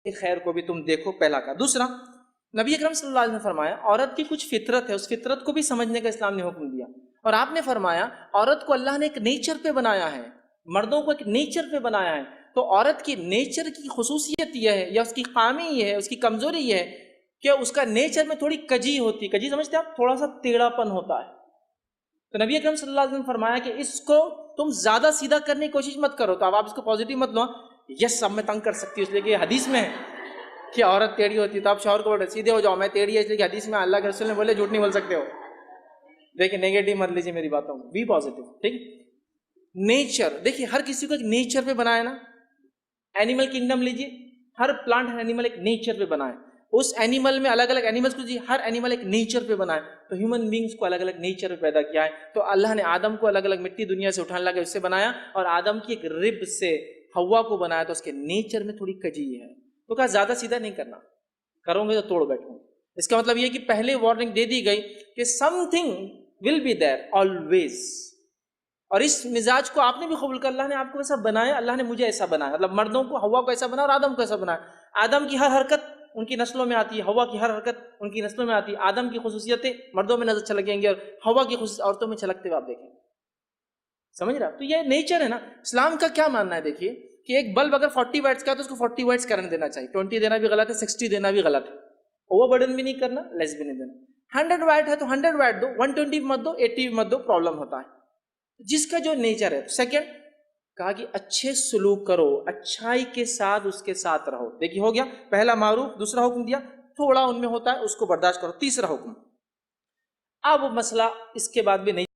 خیر کو بھی تم دیکھو، پہلا کا۔ دوسرا، نبی اکرم صلی اللہ علیہ وسلم نے فرمایا عورت کی کچھ فطرت ہے، اس فطرت کو بھی سمجھنے کا اسلام نے حکم دیا، اور آپ نے فرمایا عورت کو اللہ نے ایک نیچر پہ بنایا ہے، مردوں کو ایک نیچر پہ بنایا ہے، تو عورت کی نیچر کی خصوصیت یہ ہے یا اس کی خامی یہ ہے، اس کی کمزوری یہ ہے کہ اس کا نیچر میں تھوڑی کجی ہوتی، کجی سمجھتے آپ، تھوڑا سا ٹیڑھا پن ہوتا ہے۔ تو نبی اکرم صلی اللہ علیہ وسلم نے فرمایا کہ اس کو تم زیادہ سیدھا کرنے کی کوشش مت کرو، تو اب آپ اس کو پازیٹیو مت لو، یس اب میں تنگ کر سکتی ہوں اس لیے کہ حدیث میں ہے کہ عورت ٹیڑھی ہوتی ہے، تو آپ شوہر کو بولے سیدھے ہو جاؤ، میں ٹیڑھی ہے اس لیے کہ حدیث میں اللہ کے رسول نے بولے جھوٹ نہیں بول سکتے ہو۔ دیکھیں نیگیٹو مت لیجیے میری باتوں میں، بی پازیٹیو، ٹھیک۔ نیچر دیکھیے ہر کسی کو ایک نیچر پہ بنایا نا، اینیمل کنگڈم لیجیے، ہر پلانٹ اینیمل ایک نیچر پہ بنا ہے، اس اینیمل میں الگ الگ اینیملس کو جی ہر اینیمل ایک نیچر پہ بنا ہے، تو ہیومن بینگس کو الگ الگ نیچر پہ پیدا کیا ہے، تو اللہ نے آدم کو الگ الگ مٹی دنیا سے اٹھانے لگا اس سے بنایا، اور آدم کی ایک رب سے ہوا کو بنایا، تو اس کے نیچر میں تھوڑی کجی ہے، تو کہا زیادہ سیدھا نہیں کرنا، کرو گے تو توڑ بیٹھوں۔ اس کا مطلب یہ کہ پہلے وارننگ دے دی گئی کہ something will be there always, اور اس مزاج کو آپ نے بھی قبول کر، اللہ نے آپ کو ایسا بنایا، اللہ نے مجھے ایسا بنایا، مطلب مردوں کو ہوا کو ایسا بنایا اور آدم کو ایسا بنایا، آدم کی ہر حرکت ان کی نسلوں میں آتی ہے، ہوا کی ہر حرکت ان کی نسلوں میں آتی ہے، آدم کی خصوصیتیں مردوں میں نظر چھلکیں گی اور ہوا کی خصوصیت عورتوں میں چھلکتے ہوئے آپ دیکھیں، سمجھ رہا؟ تو یہ نیچر ہے نا۔ اسلام کا کیا ماننا ہے دیکھیے کہ ایک بلب اگر 40 واٹس کا ہے تو اس کو 40 واٹس کرنٹ دینا چاہیے، 20 دینا بھی غلط ہے، 60 دینا بھی غلط ہے، اوور برڈن بھی نہیں کرنا، لیس بھی نہیں دینا۔ 100 واٹ ہے تو 100 واٹ دو، 120 مت دو، 80 مت دو، پرابلم ہوتا ہے جس کا جو نیچر ہے۔ سیکنڈ کہا کہ اچھے سلوک کرو، اچھائی کے ساتھ اس کے ساتھ رہو، دیکھیے ہو گیا پہلا معروف، دوسرا حکم دیا تھوڑا ان میں ہوتا ہے اس کو برداشت کرو، تیسرا حکم اب مسئلہ اس کے بعد بھی نہیں